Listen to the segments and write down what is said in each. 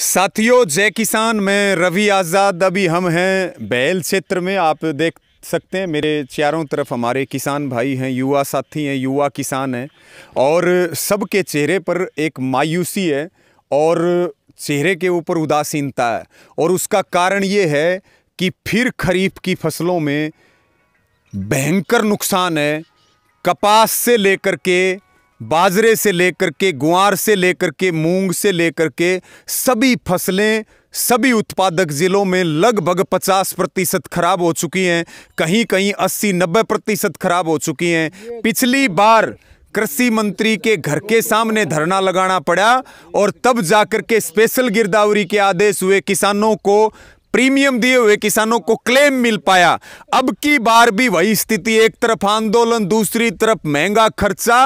साथियों, जय किसान। मैं रवि आज़ाद। अभी हम हैं बैल क्षेत्र में। आप देख सकते हैं मेरे चारों तरफ हमारे किसान भाई हैं, युवा साथी हैं, युवा किसान हैं और सबके चेहरे पर एक मायूसी है और चेहरे के ऊपर उदासीनता है। और उसका कारण ये है कि फिर खरीफ की फसलों में भयंकर नुकसान है। कपास से लेकर के, बाजरे से लेकर के, ग्वार से लेकर के, मूंग से लेकर के सभी फसलें सभी उत्पादक जिलों में लगभग 50% खराब हो चुकी हैं। कहीं कहीं 80-90% खराब हो चुकी हैं। पिछली बार कृषि मंत्री के घर के सामने धरना लगाना पड़ा और तब जाकर के स्पेशल गिरदावरी के आदेश हुए, किसानों को प्रीमियम दिए हुए किसानों को क्लेम मिल पाया। अब की बार भी वही स्थिति, एक तरफ आंदोलन, दूसरी तरफ महंगा खर्चा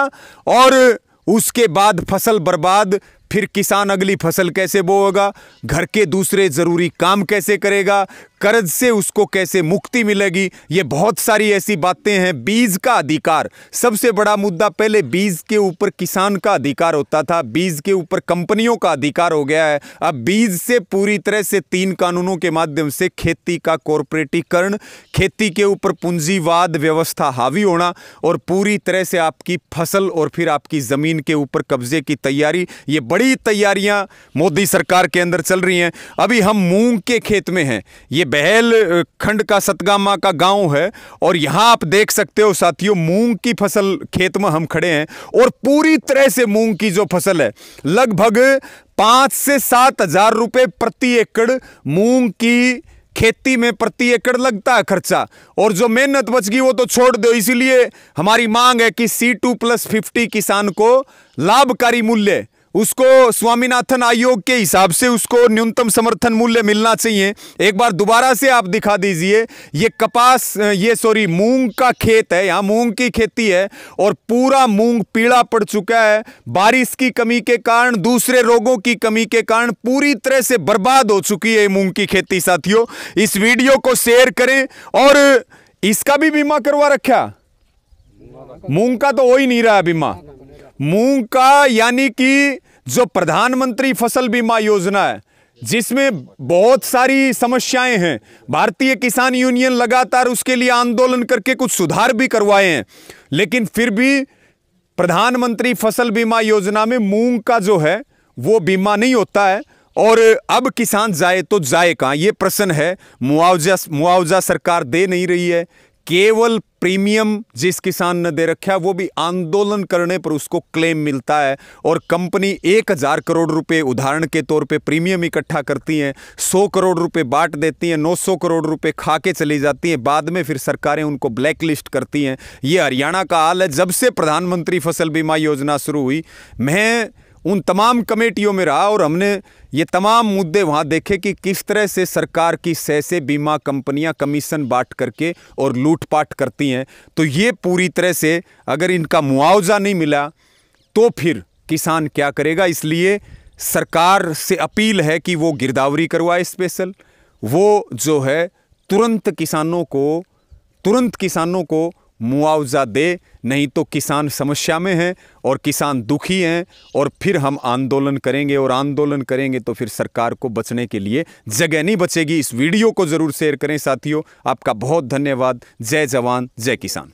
और उसके बाद फसल बर्बाद। फिर किसान अगली फसल कैसे बोएगा, घर के दूसरे जरूरी काम कैसे करेगा, कर्ज से उसको कैसे मुक्ति मिलेगी। ये बहुत सारी ऐसी बातें हैं। बीज का अधिकार सबसे बड़ा मुद्दा। पहले बीज के ऊपर किसान का अधिकार होता था, बीज के ऊपर कंपनियों का अधिकार हो गया है। अब बीज से पूरी तरह से 3 कानूनों के माध्यम से खेती का कॉर्पोरेटीकरण, खेती के ऊपर पूंजीवाद व्यवस्था हावी होना और पूरी तरह से आपकी फसल और फिर आपकी जमीन के ऊपर कब्जे की तैयारी। ये बड़ी तैयारियां मोदी सरकार के अंदर चल रही हैं। अभी हम मूंग के खेत में हैं। ये बहल खंड का सतगामा का गांव है और यहां आप देख सकते हो साथियों, मूंग की फसल खेत में हम खड़े हैं और पूरी तरह से मूंग की जो फसल है, लगभग 5 से 7 हजार रुपए प्रति एकड़ मूंग की खेती में प्रति एकड़ लगता है खर्चा। और जो मेहनत बच गई वो तो छोड़ दो। इसीलिए हमारी मांग है कि C2+50 किसान को लाभकारी मूल्य, उसको स्वामीनाथन आयोग के हिसाब से उसको न्यूनतम समर्थन मूल्य मिलना चाहिए। एक बार दोबारा से आप दिखा दीजिए। ये मूंग का खेत है, यहाँ मूंग की खेती है और पूरा मूंग पीला पड़ चुका है। बारिश की कमी के कारण, दूसरे रोगों की कमी के कारण पूरी तरह से बर्बाद हो चुकी है मूंग की खेती। साथियों, इस वीडियो को शेयर करें और इसका भी बीमा करवा रखा। मूंग का तो हो ही नहीं रहा बीमा। मूंग का यानी कि जो प्रधानमंत्री फसल बीमा योजना है, जिसमें बहुत सारी समस्याएं हैं, भारतीय किसान यूनियन लगातार उसके लिए आंदोलन करके कुछ सुधार भी करवाए हैं, लेकिन फिर भी प्रधानमंत्री फसल बीमा योजना में मूंग का जो है वो बीमा नहीं होता है। और अब किसान जाए तो जाए कहां, ये प्रश्न है। मुआवजा सरकार दे नहीं रही है। केवल प्रीमियम जिस किसान ने दे रखा है वो भी आंदोलन करने पर उसको क्लेम मिलता है और कंपनी 1000 करोड़ रुपए उदाहरण के तौर पे प्रीमियम इकट्ठा करती हैं, 100 करोड़ रुपए बांट देती हैं, 900 करोड़ रुपए खा के चली जाती हैं। बाद में फिर सरकारें उनको ब्लैक लिस्ट करती हैं। ये हरियाणा का हाल है। जब से प्रधानमंत्री फसल बीमा योजना शुरू हुई, मैं उन तमाम कमेटियों में रहा और हमने ये तमाम मुद्दे वहाँ देखे कि किस तरह से सरकार की से बीमा कंपनियां कमीशन बांट करके और लूटपाट करती हैं। तो ये पूरी तरह से अगर इनका मुआवजा नहीं मिला तो फिर किसान क्या करेगा। इसलिए सरकार से अपील है कि वो गिरदावरी करवाए स्पेशल। वो जो है तुरंत किसानों को मुआवजा दे, नहीं तो किसान समस्या में हैं और किसान दुखी हैं और फिर हम आंदोलन करेंगे और आंदोलन करेंगे तो फिर सरकार को बचने के लिए जगह नहीं बचेगी। इस वीडियो को ज़रूर शेयर करें साथियों। आपका बहुत धन्यवाद। जय जवान, जय किसान।